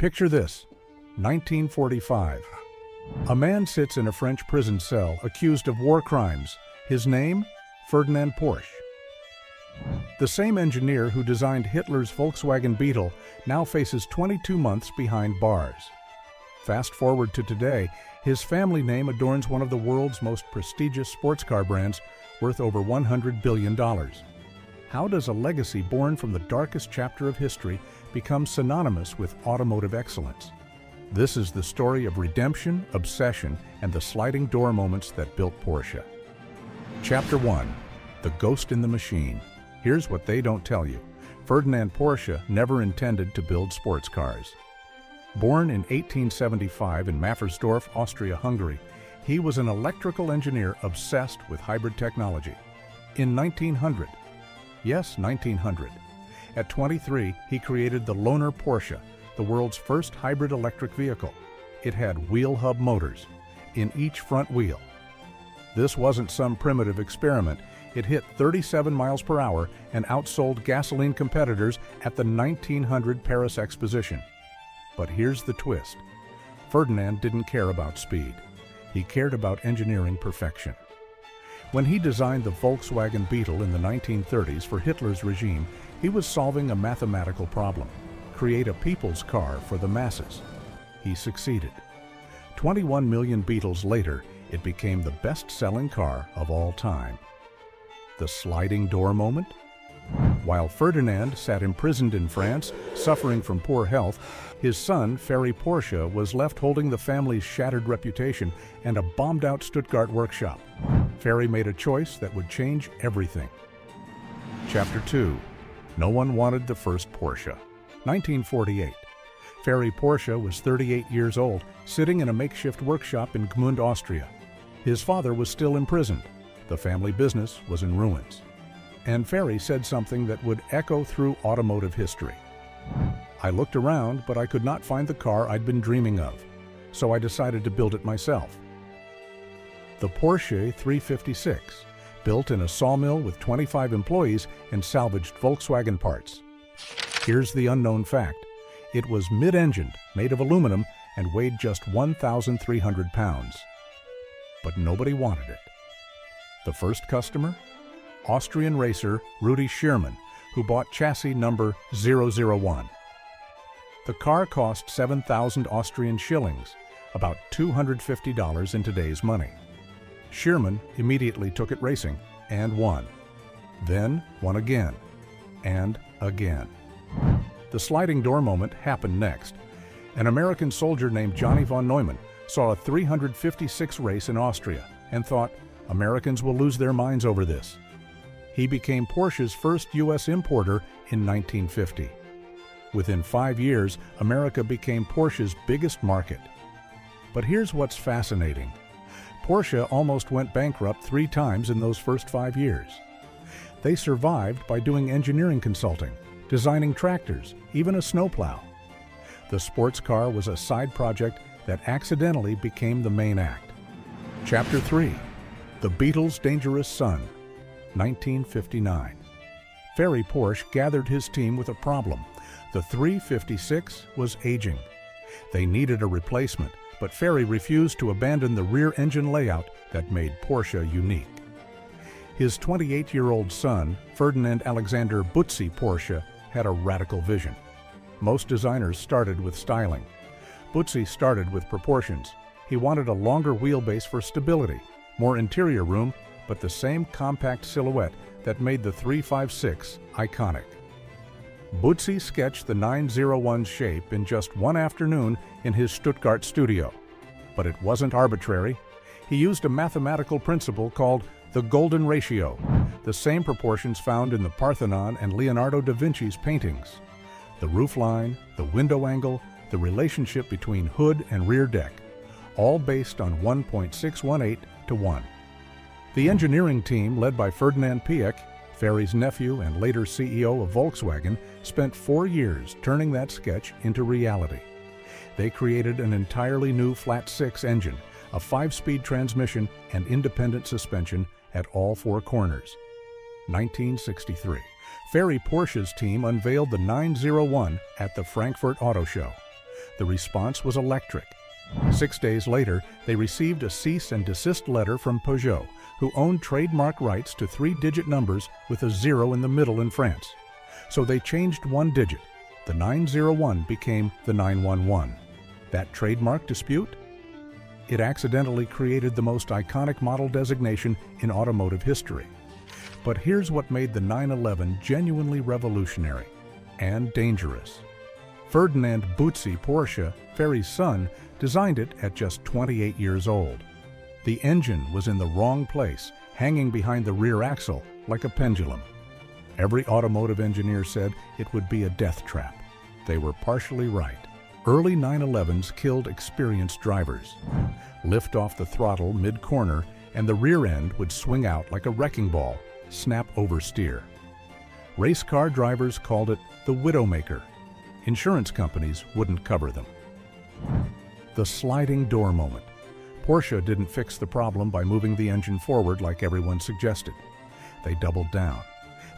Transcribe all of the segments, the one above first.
Picture this, 1945. A man sits in a French prison cell accused of war crimes. His name? Ferdinand Porsche. The same engineer who designed Hitler's Volkswagen Beetle now faces 22 months behind bars. Fast forward to today, his family name adorns one of the world's most prestigious sports car brands, worth over $100 billion. How does a legacy born from the darkest chapter of history become synonymous with automotive excellence? This is the story of redemption, obsession, and the sliding door moments that built Porsche. Chapter 1. The Ghost in the Machine. Here's what they don't tell you. Ferdinand Porsche never intended to build sports cars. Born in 1875 in Maffersdorf, Austria-Hungary, he was an electrical engineer obsessed with hybrid technology. In 1900, yes, 1900, at 23, he created the Lohner Porsche, the world's first hybrid electric vehicle. It had wheel hub motors in each front wheel. This wasn't some primitive experiment. It hit 37 miles per hour and outsold gasoline competitors at the 1900 Paris Exposition. But here's the twist. Ferdinand didn't care about speed. He cared about engineering perfection. When he designed the Volkswagen Beetle in the 1930s for Hitler's regime, he was solving a mathematical problem: create a people's car for the masses. He succeeded. 21 million Beetles later, it became the best-selling car of all time. The sliding door moment? While Ferdinand sat imprisoned in France, suffering from poor health, his son, Ferry Porsche, was left holding the family's shattered reputation and a bombed-out Stuttgart workshop. Ferry made a choice that would change everything. Chapter 2. No one wanted the first Porsche. 1948. Ferry Porsche was 38 years old, sitting in a makeshift workshop in Gmund, Austria. His father was still imprisoned. The family business was in ruins. And Ferry said something that would echo through automotive history. I looked around, but I could not find the car I'd been dreaming of, so I decided to build it myself. The Porsche 356, built in a sawmill with 25 employees and salvaged Volkswagen parts. Here's the unknown fact. It was mid-engined, made of aluminum, and weighed just 1,300 pounds. But nobody wanted it. The first customer? Austrian racer Rudi Schirmann, who bought chassis number 001. The car cost 7,000 Austrian shillings, about $250 in today's money. Schirmann immediately took it racing and won. Then won again and again. The sliding door moment happened next. An American soldier named Johnny von Neumann saw a 356 race in Austria and thought, Americans will lose their minds over this. He became Porsche's first U.S. importer in 1950. Within 5 years, America became Porsche's biggest market. But here's what's fascinating. Porsche almost went bankrupt 3 times in those first 5 years. They survived by doing engineering consulting, designing tractors, even a snowplow. The sports car was a side project that accidentally became the main act. Chapter 3. The Beetle's Dangerous Son. 1959. Ferry Porsche gathered his team with a problem. The 356 was aging. They needed a replacement, but Ferry refused to abandon the rear engine layout that made Porsche unique. His 28-year-old son, Ferdinand Alexander Butzi Porsche, had a radical vision. Most designers started with styling. Butzi started with proportions. He wanted a longer wheelbase for stability, more interior room, but the same compact silhouette that made the 356 iconic. Butzi sketched the 901's shape in just one afternoon in his Stuttgart studio. But it wasn't arbitrary. He used a mathematical principle called the golden ratio, the same proportions found in the Parthenon and Leonardo da Vinci's paintings. The roofline, the window angle, the relationship between hood and rear deck, all based on 1.618 to 1. The engineering team, led by Ferdinand Piëch, Ferry's nephew and later CEO of Volkswagen, spent 4 years turning that sketch into reality. They created an entirely new flat-six engine, a 5-speed transmission, and independent suspension at all 4 corners. 1963. Ferry Porsche's team unveiled the 901 at the Frankfurt Auto Show. The response was electric. 6 days later, they received a cease and desist letter from Peugeot, who owned trademark rights to 3-digit numbers with a 0 in the middle in France. So they changed one digit. The 901 became the 911. That trademark dispute? It accidentally created the most iconic model designation in automotive history. But here's what made the 911 genuinely revolutionary and dangerous. Ferdinand Porsche, Ferry's son, designed it at just 28 years old. The engine was in the wrong place, hanging behind the rear axle like a pendulum. Every automotive engineer said it would be a death trap. They were partially right. Early 911s killed experienced drivers. Lift off the throttle mid-corner and the rear end would swing out like a wrecking ball, snap oversteer. Race car drivers called it the Widowmaker. Insurance companies wouldn't cover them. The sliding door moment. Porsche didn't fix the problem by moving the engine forward like everyone suggested. They doubled down.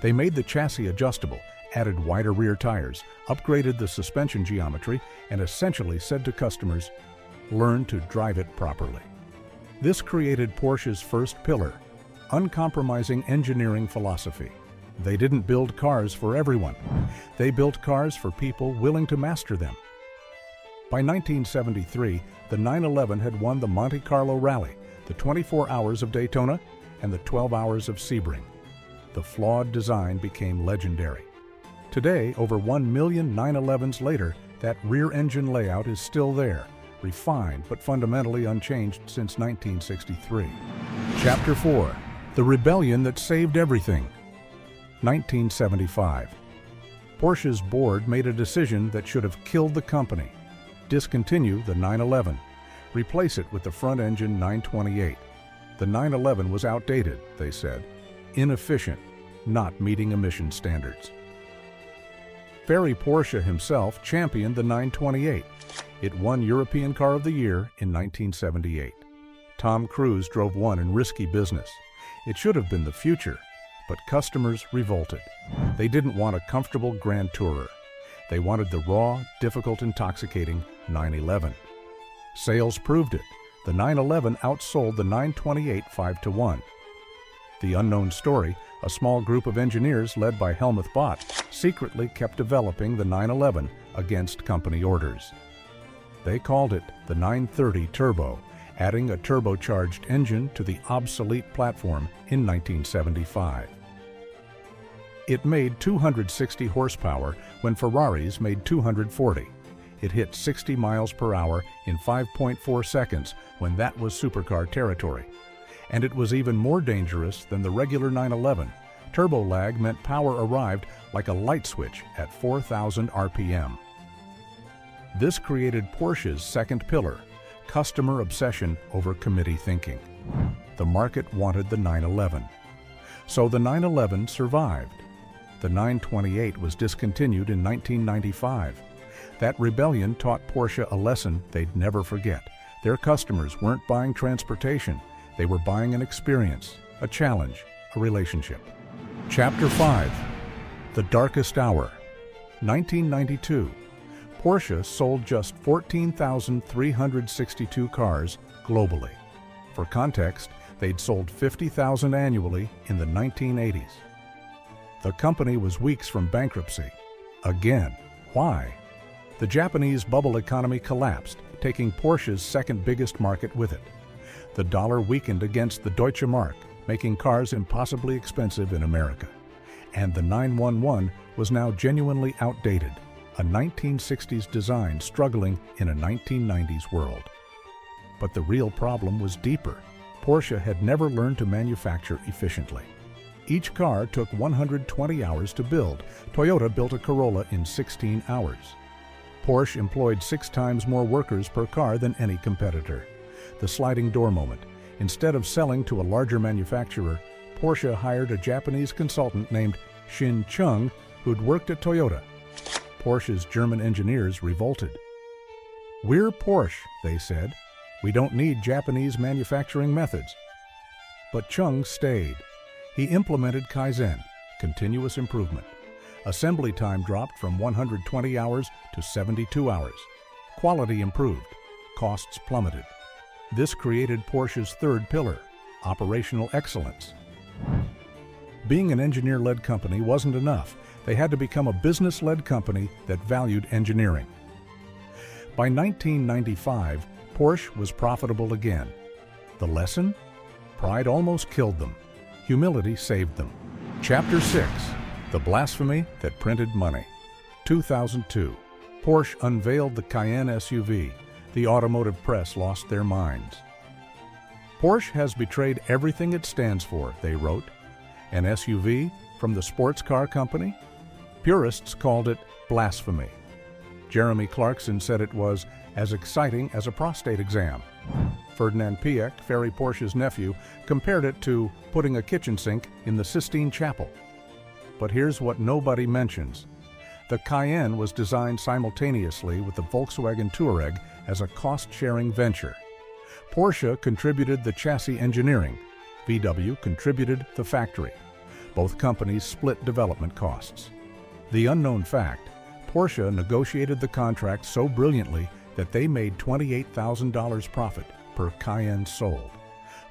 They made the chassis adjustable, added wider rear tires, upgraded the suspension geometry, and essentially said to customers, learn to drive it properly. This created Porsche's first pillar, uncompromising engineering philosophy. They didn't build cars for everyone. They built cars for people willing to master them. By 1973, the 911 had won the Monte Carlo Rally, the 24 Hours of Daytona, and the 12 Hours of Sebring. The flawed design became legendary. Today, over 1 million 911s later, that rear engine layout is still there, refined but fundamentally unchanged since 1963. Chapter 4. The Rebellion That Saved Everything. 1975. Porsche's board made a decision that should have killed the company. Discontinue the 911. Replace it with the front-engine 928. The 911 was outdated, they said, inefficient, not meeting emission standards. Ferry Porsche himself championed the 928. It won European Car of the Year in 1978. Tom Cruise drove one in risky business. It should have been the future, but customers revolted. They didn't want a comfortable Grand Tourer. They wanted the raw, difficult, intoxicating 911. Sales proved it. The 911 outsold the 928 5-1. The unknown story, a small group of engineers led by Helmuth Bott secretly kept developing the 911 against company orders. They called it the 930 Turbo, adding a turbocharged engine to the obsolete platform in 1975. It made 260 horsepower when Ferraris made 240. It hit 60 miles per hour in 5.4 seconds when that was supercar territory. And it was even more dangerous than the regular 911. Turbo lag meant power arrived like a light switch at 4,000 RPM. This created Porsche's second pillar, customer obsession over committee thinking. The market wanted the 911. So the 911 survived. The 928 was discontinued in 1995. That rebellion taught Porsche a lesson they'd never forget. Their customers weren't buying transportation. They were buying an experience, a challenge, a relationship. Chapter 5. The Darkest Hour. 1992. Porsche sold just 14,362 cars globally. For context, they'd sold 50,000 annually in the 1980s. The company was weeks from bankruptcy. Again, why? The Japanese bubble economy collapsed, taking Porsche's second biggest market with it. The dollar weakened against the Deutsche Mark, making cars impossibly expensive in America. And the 911 was now genuinely outdated, a 1960s design struggling in a 1990s world. But the real problem was deeper. Porsche had never learned to manufacture efficiently. Each car took 120 hours to build. Toyota built a Corolla in 16 hours. Porsche employed 6 times more workers per car than any competitor. The sliding door moment. Instead of selling to a larger manufacturer, Porsche hired a Japanese consultant named Shin Chung, who'd worked at Toyota. Porsche's German engineers revolted. "We're Porsche," they said. "We don't need Japanese manufacturing methods." But Chung stayed. He implemented Kaizen, continuous improvement. Assembly time dropped from 120 hours to 72 hours. quality improved, costs plummeted. This created Porsche's third pillar, operational excellence. Being an engineer-led company wasn't enough. They had to become a business-led company that valued engineering. By 1995, Porsche was profitable again. The lesson? Pride almost killed them. Humility saved them. Chapter 6. The Blasphemy That Printed Money. 2002. Porsche unveiled the Cayenne SUV. The automotive press lost their minds. Porsche has betrayed everything it stands for, they wrote. An SUV from the sports car company? Purists called it blasphemy. Jeremy Clarkson said it was as exciting as a prostate exam. Ferdinand Porsche, Ferry Porsche's nephew, compared it to putting a kitchen sink in the Sistine Chapel. But here's what nobody mentions. The Cayenne was designed simultaneously with the Volkswagen Touareg as a cost-sharing venture. Porsche contributed the chassis engineering. VW contributed the factory. Both companies split development costs. The unknown fact, Porsche negotiated the contract so brilliantly that they made $28,000 profit per Cayenne sold.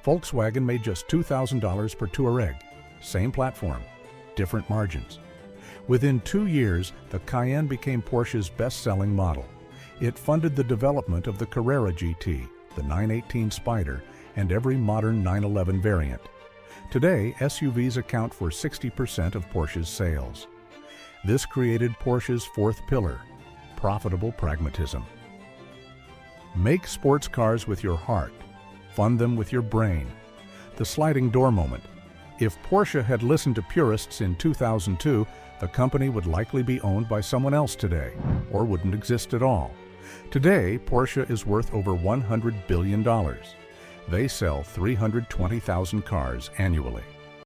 Volkswagen made just $2,000 per Touareg. Same platform, different margins. Within 2 years, the Cayenne became Porsche's best-selling model. It funded the development of the Carrera GT, the 918 Spyder, and every modern 911 variant. Today, SUVs account for 60% of Porsche's sales. This created Porsche's fourth pillar, profitable pragmatism. Make sports cars with your heart. Fund them with your brain. The sliding door moment. If Porsche had listened to purists in 2002, the company would likely be owned by someone else today, or wouldn't exist at all. Today, Porsche is worth over $100 billion. They sell 320,000 cars annually.